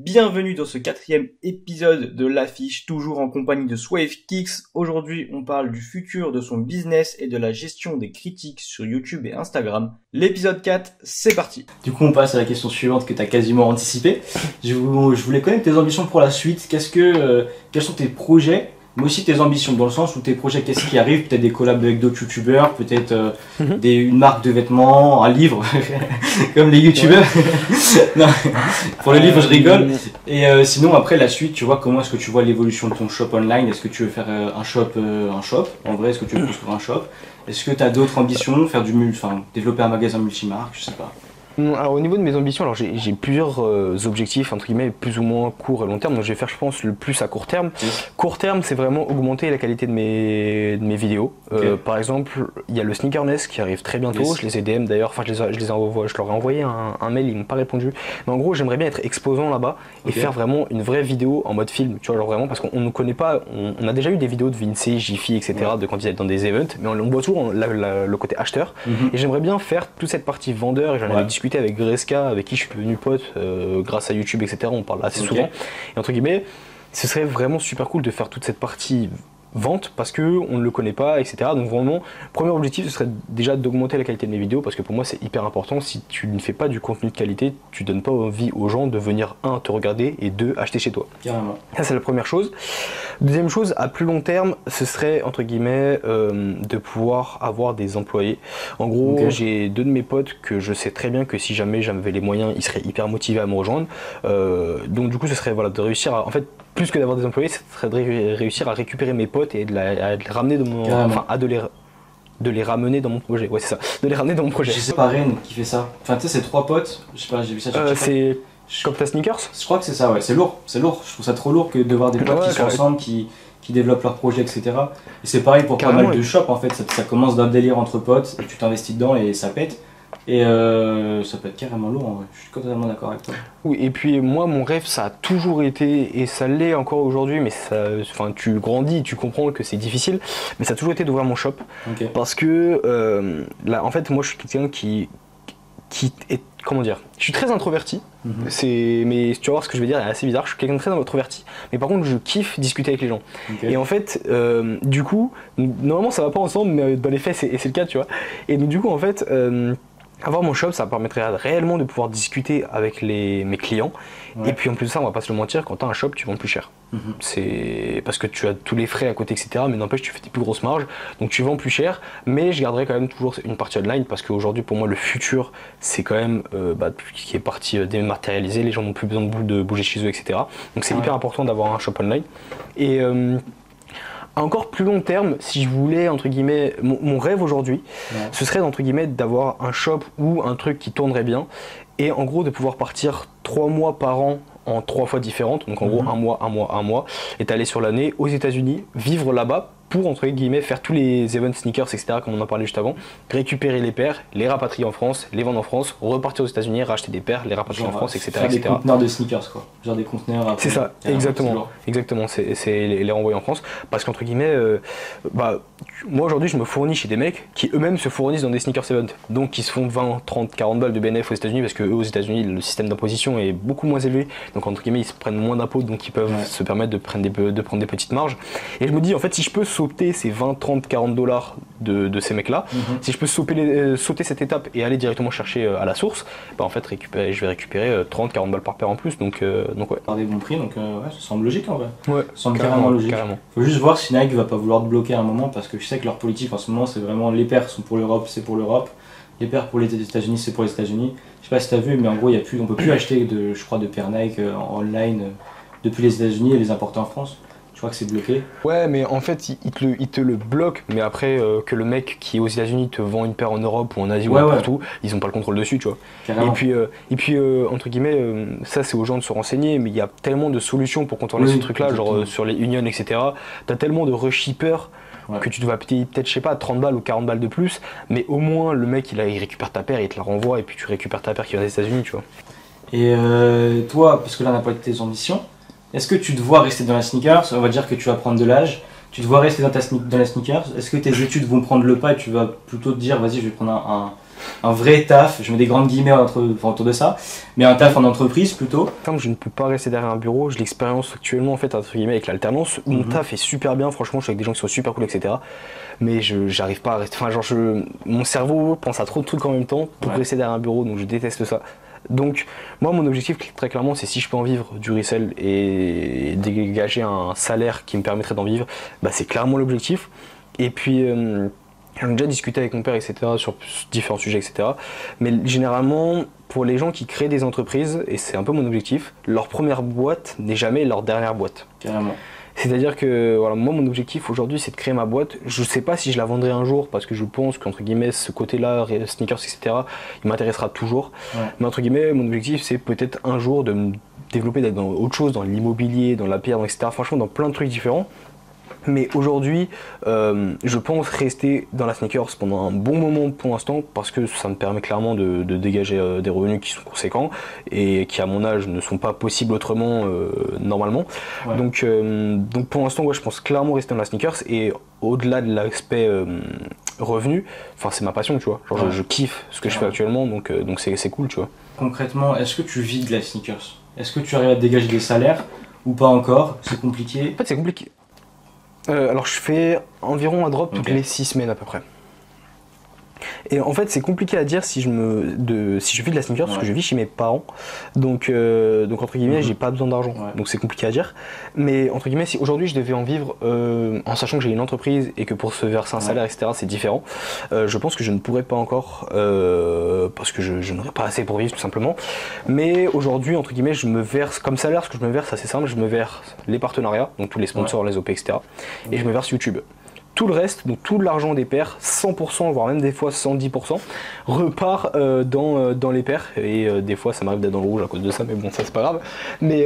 Bienvenue dans ce quatrième épisode de l'affiche, toujours en compagnie de SwaveKicks. Aujourd'hui, on parle du futur de son business et de la gestion des critiques sur YouTube et Instagram. L'épisode 4, c'est parti. Du coup, on passe à la question suivante que tu as quasiment anticipée. Je voulais connaître tes ambitions pour la suite. Quels sont tes projets, mais aussi tes ambitions, dans le sens où tes projets, qu'est-ce qui arrive? Peut-être des collabs avec d'autres youtubeurs, peut-être une marque de vêtements, un livre, comme les youtubeurs. Non, pour le livre, je rigole. Et sinon, après la suite, tu vois, comment est-ce que tu vois l'évolution de ton shop online? Est-ce que tu veux faire un shop? En vrai, est-ce que tu veux construire un shop? Est-ce que tu as d'autres ambitions? Développer un magasin multimarque, je sais pas. Alors au niveau de mes ambitions, alors j'ai plusieurs objectifs entre guillemets plus ou moins court et long terme. Donc je vais faire je pense le plus à court terme. Court terme c'est vraiment augmenter la qualité de mes vidéos. Par exemple il y a le Sneakerness qui arrive très bientôt. Je les ai DM d'ailleurs, enfin je leur ai envoyé un mail, ils m'ont pas répondu. Mais en gros j'aimerais bien être exposant là-bas et faire vraiment une vraie vidéo en mode film. Tu vois genre vraiment parce qu'on ne connaît pas, on a déjà eu des vidéos de Vinci, Jiffy etc. de quand ils étaient dans des events, mais on voit toujours le côté acheteur. Et j'aimerais bien faire toute cette partie vendeur et j'en avais discuté avec Greska, avec qui je suis devenu pote grâce à YouTube, etc. On parle assez souvent. Et entre guillemets, ce serait vraiment super cool de faire toute cette partie vente parce que on ne le connaît pas, etc. Donc vraiment, premier objectif, ce serait déjà d'augmenter la qualité de mes vidéos parce que pour moi c'est hyper important. Si tu ne fais pas du contenu de qualité, tu donnes pas envie aux gens de venir te regarder et acheter chez toi. Carrément. Ça c'est la première chose. Deuxième chose, à plus long terme, ce serait entre guillemets de pouvoir avoir des employés. En gros, j'ai deux de mes potes que je sais très bien que si jamais j'avais les moyens, ils seraient hyper motivés à me rejoindre. Donc du coup, ce serait de réussir à, en fait, plus que d'avoir des employés, ce serait de réussir à récupérer mes potes et à les ramener dans mon, de les ramener dans mon projet. Ouais, c'est ça, de les ramener dans mon projet. Je sais pas Rennes qui fait ça. Enfin, tu sais, c'est trois potes. Je sais pas, j'ai vu ça sur TikTok. C'est comme ta Sneakers. Je crois que c'est ça, ouais. C'est lourd. Je trouve ça trop lourd que de voir des potes qui sont ensemble, qui développent leurs projets, etc. Et c'est pareil pour pas mal de shops en fait. Ça commence d'un délire entre potes et tu t'investis dedans et ça pète. Et ça peut être carrément lourd, en vrai. Je suis totalement d'accord avec toi. Oui, et puis moi, mon rêve, ça a toujours été, et ça l'est encore aujourd'hui, mais tu grandis, tu comprends que c'est difficile, mais ça a toujours été d'ouvrir mon shop. Parce que, là, en fait, moi, je suis quelqu'un qui est, comment dire, je suis très introverti, mais tu vas voir ce que je vais dire, est assez bizarre, je suis quelqu'un de très introverti, mais par contre, je kiffe discuter avec les gens. Et en fait, du coup, normalement, ça va pas ensemble, mais dans les faits, c'est le cas, tu vois. Et donc, du coup, en fait, avoir mon shop, ça permettrait réellement de pouvoir discuter avec mes clients. Et puis en plus de ça, on va pas se le mentir, quand tu as un shop, tu vends plus cher. C'est parce que tu as tous les frais à côté, etc. Mais n'empêche, tu fais des plus grosses marges. Donc tu vends plus cher, mais je garderai quand même toujours une partie online parce qu'aujourd'hui, pour moi, le futur, c'est quand même tout ce qui est partie dématérialisée. Les gens n'ont plus besoin de bouger chez eux, etc. Donc c'est hyper important d'avoir un shop online. Et à encore plus long terme, si je voulais, entre guillemets, mon rêve aujourd'hui, ce serait, entre guillemets, d'avoir un shop ou un truc qui tournerait bien et en gros de pouvoir partir 3 mois par an en 3 fois différentes, donc en gros un mois, étalé sur l'année aux États-Unis, vivre là-bas pour, entre guillemets, faire tous les events sneakers, etc., comme on en parlait juste avant, récupérer les paires, les rapatrier en France, les vendre en France, repartir aux États-Unis, racheter des paires, les rapatrier en France, etc. Faire des conteneurs de sneakers, quoi. Genre des conteneurs. C'est ça, exactement. C'est les renvoyer en France. Parce qu'entre guillemets, moi aujourd'hui, je me fournis chez des mecs qui eux-mêmes se fournissent dans des sneakers events. Donc, qui se font 20, 30, 40 balles de BNF aux États-Unis, parce que eux, aux États-Unis, le système d'imposition est beaucoup moins élevé. Donc, entre guillemets, ils se prennent moins d'impôts, donc ils peuvent se permettre de prendre des petites marges. Et je me dis, en fait, si je peux sauter ces 20, 30, 40 dollars de ces mecs-là, si je peux sauter cette étape et aller directement chercher à la source, en fait, je vais récupérer 30, 40 balles par paire en plus. Donc ouais. Par des bons prix, donc ça semble logique en vrai. Ouais, ça semble carrément logique. Faut juste voir si Nike va pas vouloir te bloquer à un moment parce que je sais que leur politique en ce moment, c'est vraiment les paires sont pour l'Europe, c'est pour l'Europe. Les paires pour les États-Unis, c'est pour les États-Unis. Je sais pas si t'as vu, mais en gros, on peut plus acheter je crois, de paires Nike en online depuis les États-Unis et les importer en France. Je crois que c'est bloqué. Ouais, mais en fait, il te le bloque, mais après que le mec qui est aux États-Unis te vend une paire en Europe ou en Asie ou n'importe où, ils ont pas le contrôle dessus, tu vois. Carrément. Et puis entre guillemets, ça c'est aux gens de se renseigner, mais il y a tellement de solutions pour contourner ce truc-là, genre sur les unions, etc. T'as tellement de reshippers que tu dois payer peut-être, je sais pas, 30 balles ou 40 balles de plus, mais au moins le mec il récupère ta paire, il te la renvoie et puis tu récupères ta paire qui va des États-Unis, tu vois. Et toi, parce que là on n'a pas été tes ambitions, est-ce que tu te vois rester dans la sneakers? On va dire que tu vas prendre de l'âge. Tu te vois rester dans la sneakers? Est-ce que tes études vont prendre le pas et tu vas plutôt te dire vas-y je vais prendre un vrai taf, je mets des grandes guillemets autour de ça, mais un taf en entreprise plutôt. Comme je ne peux pas rester derrière un bureau, je l'expérience actuellement en fait entre guillemets avec l'alternance. Mon taf est super bien, franchement, je suis avec des gens qui sont super cool, etc. Mais j'arrive pas à rester. Enfin, genre, mon cerveau pense à trop de trucs en même temps pour rester derrière un bureau, donc je déteste ça. Donc, moi, mon objectif, très clairement, c'est si je peux en vivre du resell et dégager un salaire qui me permettrait d'en vivre, bah, c'est clairement l'objectif. Et puis, j'en ai déjà discuté avec mon père, etc., sur différents sujets, etc. Mais généralement, pour les gens qui créent des entreprises, et c'est un peu mon objectif, leur première boîte n'est jamais leur dernière boîte. Carrément. C'est-à-dire que voilà, moi mon objectif aujourd'hui c'est de créer ma boîte. Je sais pas si je la vendrai un jour parce que je pense qu'entre guillemets ce côté-là, sneakers, etc., il m'intéressera toujours. Mais entre guillemets mon objectif c'est peut-être un jour de me développer dans autre chose, dans l'immobilier, dans la pierre, etc. Franchement dans plein de trucs différents. Mais aujourd'hui, je pense rester dans la sneakers pendant un bon moment pour l'instant parce que ça me permet clairement de dégager des revenus qui sont conséquents et qui à mon âge ne sont pas possibles autrement normalement. Donc pour l'instant, je pense clairement rester dans la sneakers et au-delà de l'aspect revenu, enfin c'est ma passion, tu vois. Genre je kiffe ce que je fais actuellement, donc c'est cool, tu vois. Concrètement, est-ce que tu vis de la sneakers? Est-ce que tu arrives à dégager des salaires ou pas encore? C'est compliqué? En fait, c'est compliqué. Alors je fais environ un drop toutes les 6 semaines à peu près. Et en fait c'est compliqué à dire si je vis de la sneaker parce que je vis chez mes parents. Donc entre guillemets j'ai pas besoin d'argent. Donc c'est compliqué à dire. Mais entre guillemets si aujourd'hui je devais en vivre en sachant que j'ai une entreprise et que pour se verser un salaire etc c'est différent. Je pense que je ne pourrais pas encore parce que je n'aurais pas assez pour vivre tout simplement. Mais aujourd'hui entre guillemets je me verse comme salaire, ce que je me verse assez simple, je me verse les partenariats, donc tous les sponsors, les OP etc. Et je me verse YouTube. Tout le reste, donc tout l'argent des pairs, 100%, voire même des fois 110%, repart dans les pairs. Et des fois ça m'arrive d'être dans le rouge à cause de ça, mais bon ça c'est pas grave. Mais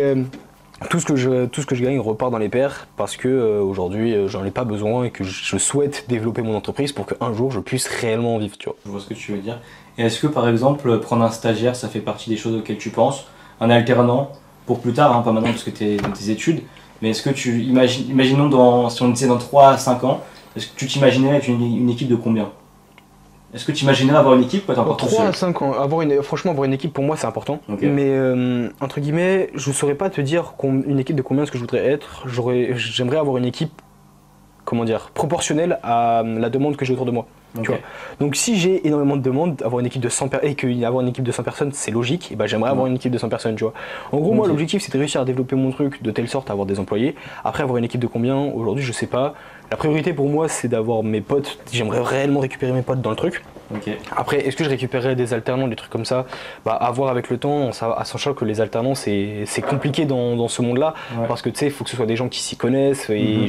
tout ce que je gagne repart dans les pairs parce que aujourd'hui j'en ai pas besoin et que je souhaite développer mon entreprise pour qu'un jour je puisse réellement en vivre, tu vois. Je vois ce que tu veux dire. Et est-ce que par exemple prendre un stagiaire ça fait partie des choses auxquelles tu penses? Un alternant pour plus tard, pas maintenant parce que tu es dans tes études, mais est-ce que tu imaginons si on disait dans 3 à 5 ans, est-ce que tu t'imaginerais avec une équipe de combien? Est-ce que tu imaginerais avoir une équipe ou être encore tout seul? 3 à 5 ans, franchement avoir une équipe pour moi c'est important. Mais entre guillemets, je ne saurais pas te dire une équipe de combien ce que je voudrais être. J'aimerais avoir une équipe, comment dire, proportionnelle à la demande que j'ai autour de moi. Tu vois. Donc si j'ai énormément de demandes, avoir une équipe de 100 personnes et qu'avoir une équipe de 100 personnes c'est logique, et ben j'aimerais avoir une équipe de 100 personnes, tu vois. En gros moi l'objectif c'est de réussir à développer mon truc de telle sorte à avoir des employés. Après avoir une équipe de combien, aujourd'hui je sais pas. La priorité pour moi c'est d'avoir mes potes, j'aimerais réellement récupérer mes potes dans le truc. Après est-ce que je récupérerais des alternants, des trucs comme ça? Bah à voir avec le temps, sachant que les alternants c'est compliqué dans ce monde là, parce que tu sais il faut que ce soit des gens qui s'y connaissent et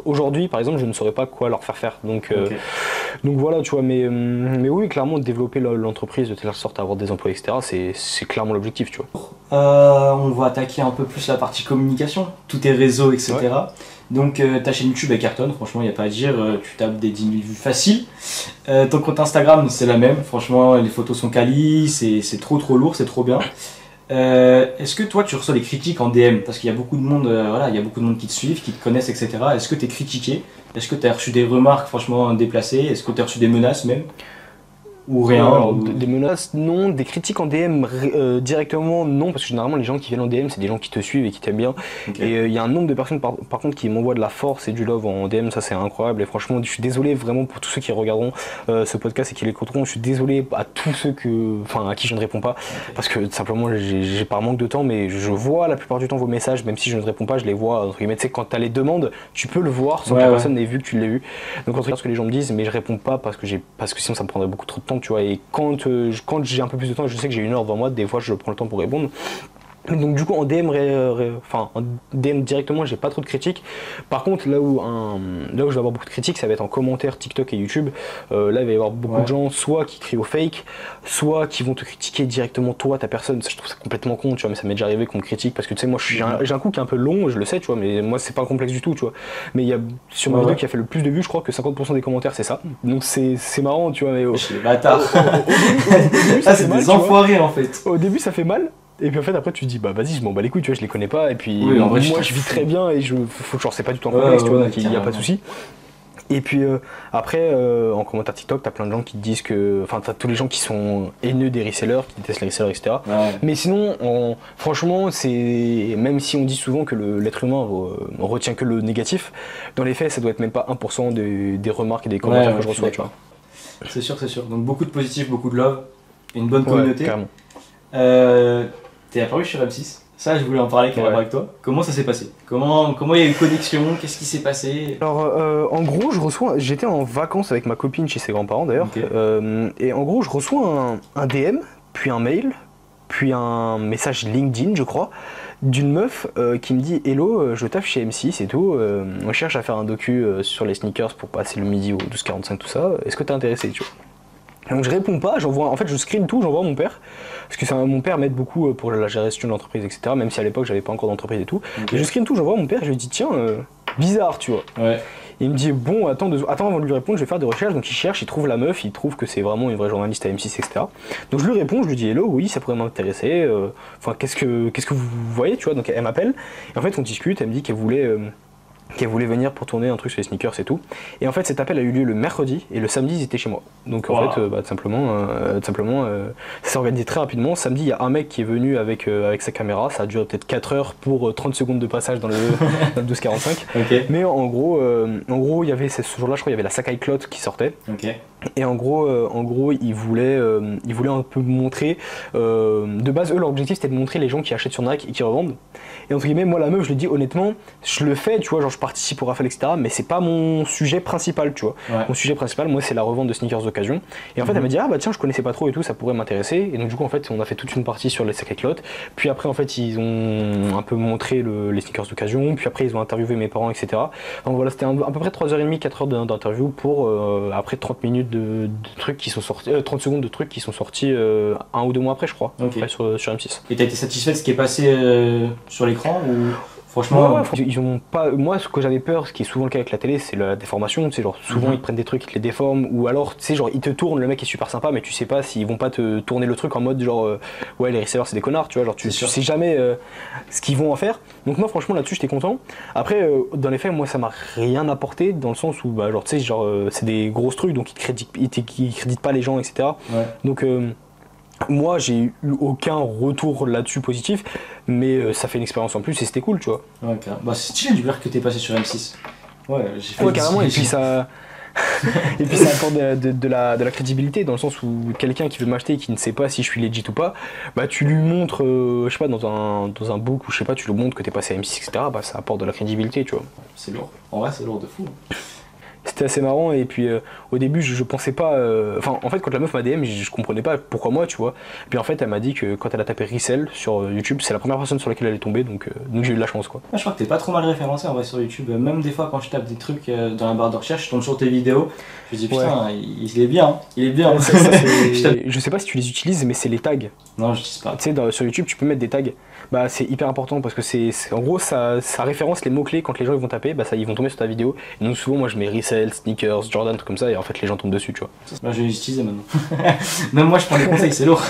aujourd'hui par exemple je ne saurais pas quoi leur faire. Donc voilà tu vois, mais oui clairement développer l'entreprise de telle sorte à avoir des employés etc c'est clairement l'objectif, tu vois. On va attaquer un peu plus la partie communication, tous tes réseaux etc. Donc ta chaîne YouTube elle cartonne, franchement il n'y a pas à dire, tu tapes des 10 000 vues faciles. Ton compte Instagram c'est la même, franchement les photos sont quali, c'est trop lourd, c'est trop bien. Est-ce que toi tu reçois des critiques en DM? Parce qu'il y a beaucoup de monde, il y a beaucoup de monde qui te suivent, qui te connaissent etc. Est-ce que tu es critiqué? Est-ce que tu as reçu des remarques franchement déplacées? Est-ce que tu as reçu des menaces même? Ou rien? Alors, des menaces non, des critiques en DM directement non, parce que généralement les gens qui viennent en DM c'est des gens qui te suivent et qui t'aiment bien. Et il y a un nombre de personnes par contre qui m'envoient de la force et du love en DM, ça c'est incroyable. Et franchement je suis désolé vraiment pour tous ceux qui regarderont ce podcast et qui l'écouteront, je suis désolé à tous ceux à qui je ne réponds pas, parce que simplement j'ai par manque de temps, mais je vois la plupart du temps vos messages, même si je ne réponds pas je les vois entre guillemets. Tu sais quand tu as les demandes tu peux le voir sans que la personne n'ait vu que tu l'as vu. Donc entre ce que les gens me disent, mais je réponds pas parce que sinon ça me prendrait beaucoup trop de temps, tu vois. Et quand j'ai un peu plus de temps, je sais que j'ai 1 heure devant moi, des fois je prends le temps pour répondre. Donc du coup en DM, en DM directement j'ai pas trop de critiques. Par contre là où je vais avoir beaucoup de critiques ça va être en commentaire TikTok et YouTube. Là il va y avoir beaucoup de gens soit qui crient au fake, soit qui vont te critiquer directement toi, ta personne. Ça, je trouve ça complètement con, tu vois, mais ça m'est déjà arrivé qu'on me critique parce que tu sais moi j'ai un coup qui est un peu long, je le sais tu vois, mais moi c'est pas un complexe du tout tu vois. Mais il y a sur ma vidéo qui a fait le plus de vues, je crois que 50% des commentaires c'est ça. Donc c'est marrant tu vois, mais les bâtards. C'est des enfoirés en fait. Au début ça fait mal. Et puis en fait après tu te dis bah vas-y je m'en bats les couilles tu vois, je les connais pas et puis moi je vis très bien et c'est pas du tout un complexe tu vois, donc il n'y a pas de souci. Et puis après, en commentaire TikTok, t'as plein de gens qui te disent que. Enfin, t'as tous les gens qui sont haineux des resellers, qui détestent les resellers, etc. Ouais. Mais sinon, franchement, c'est. Même si on dit souvent que l'être humain retient que le négatif, dans les faits, ça doit être même pas 1% des remarques et des commentaires que je reçois, tu vois. C'est sûr, c'est sûr. Donc beaucoup de positif, beaucoup de love, et une bonne communauté. Carrément. T'es apparu sur M6. Ça, je voulais en parler carrément avec toi. Comment ça s'est passé? Comment il y a eu une connexion? Qu'est-ce qui s'est passé? Alors, en gros, j'étais en vacances avec ma copine chez ses grands-parents d'ailleurs, Okay. et en gros, je reçois un DM, puis un mail, puis un message LinkedIn, je crois, d'une meuf qui me dit Hello, je taffe chez M6 et tout, on cherche à faire un docu sur les sneakers pour passer le midi au 12h45, tout ça, est-ce que t'es intéressé, tu vois? Donc je réponds pas, en fait je screen tout, j'envoie à mon père, parce que mon père m'aide beaucoup pour la gestion de l'entreprise, etc. Même si à l'époque j'avais pas encore d'entreprise et tout. Okay. Et je screen tout, j'envoie à mon père, je lui dis tiens, bizarre, tu vois. Ouais. Et il me dit bon, attends avant de lui répondre, je vais faire des recherches. Donc il cherche, il trouve la meuf, il trouve que c'est vraiment une vraie journaliste à M6, etc. Donc je lui réponds, je lui dis hello, oui, ça pourrait m'intéresser. Enfin, qu'est-ce que vous voyez, tu vois. Donc elle m'appelle, et en fait on discute, elle me dit qu'elle voulait venir pour tourner un truc sur les sneakers et tout. Et en fait cet appel a eu lieu le mercredi et le samedi ils étaient chez moi. Donc en fait tout simplement ça s'est organisé très rapidement. Samedi il y a un mec qui est venu avec sa caméra, ça a duré peut-être 4 heures pour 30 secondes de passage dans le 12-45. Okay. Mais en gros il y avait ce jour-là, je crois il y avait la Sakai Clot qui sortait. Okay. Et en gros ils voulaient un peu montrer de base eux leur objectif c'était de montrer les gens qui achètent sur Nike et qui revendent. Et entre guillemets moi la meuf je lui dis honnêtement je le fais, tu vois, genre je participe au raffle, etc. Mais c'est pas mon sujet principal, tu vois. Ouais. Mon sujet principal, moi, c'est la revente de sneakers d'occasion. Et en fait, elle m'a dit, ah bah tiens, je connaissais pas trop et tout, ça pourrait m'intéresser. Et donc, du coup, en fait, on a fait toute une partie sur les Sakai Clot. Puis après, en fait, ils ont un peu montré les sneakers d'occasion. Puis après, ils ont interviewé mes parents, etc. Donc voilà, c'était à peu près 3h30, 4h d'interview pour après 30 minutes de trucs qui sont sortis, 30 secondes de trucs qui sont sortis 1 ou 2 mois après, je crois, après, sur M6. Et t'as été satisfait de ce qui est passé sur l'écran ou... Franchement, ils ont pas. Moi, ce que j'avais peur, ce qui est souvent le cas avec la télé, c'est la déformation. Tu sais, genre souvent ils te prennent des trucs, ils te les déforment, ou alors, tu sais, genre ils te tournent, le mec est super sympa, mais tu sais pas s'ils vont pas te tourner le truc en mode genre ouais, les resellers c'est des connards, tu vois, genre tu sais jamais ce qu'ils vont en faire. Donc moi, franchement, là-dessus, j'étais content. Après, dans les faits, moi, ça m'a rien apporté dans le sens où, bah, genre, tu sais, genre c'est des grosses trucs, donc ils créditent pas les gens, etc. Ouais. Donc moi j'ai eu aucun retour là-dessus positif, mais ça fait une expérience en plus et c'était cool, tu vois. Ouais, bah c'est stylé du dire que t'es passé sur M6. Ouais, j'ai fait carrément, et puis ça et puis ça apporte de la crédibilité dans le sens où quelqu'un qui veut m'acheter et qui ne sait pas si je suis legit ou pas, bah tu lui montres, je sais pas, dans un book ou je sais pas, tu lui montres que t'es passé à M6, etc. Bah ça apporte de la crédibilité, tu vois. C'est lourd. En vrai, c'est lourd de fou. C'était assez marrant et puis au début je pensais pas, enfin en fait quand la meuf m'a DM je comprenais pas pourquoi moi, tu vois. Et puis en fait elle m'a dit que quand elle a tapé Resell sur YouTube c'est la première personne sur laquelle elle est tombée, donc j'ai eu de la chance, quoi. Je crois que t'es pas trop mal référencé en vrai sur YouTube, même des fois quand je tape des trucs dans la barre de recherche je tombe sur tes vidéos, je me dis putain il est bien, il est bien. Je sais pas si tu les utilises mais c'est les tags. Non, je dis pas. Tu sais, sur YouTube tu peux mettre des tags. Bah c'est hyper important parce que c'est en gros ça référence les mots-clés quand les gens ils vont taper, bah ça ils vont tomber sur ta vidéo. Et donc souvent moi je mets Resell, sneakers, Jordan, trucs comme ça et en fait les gens tombent dessus, tu vois. Bah je vais l'utiliser maintenant. Même moi je prends les conseils, c'est lourd.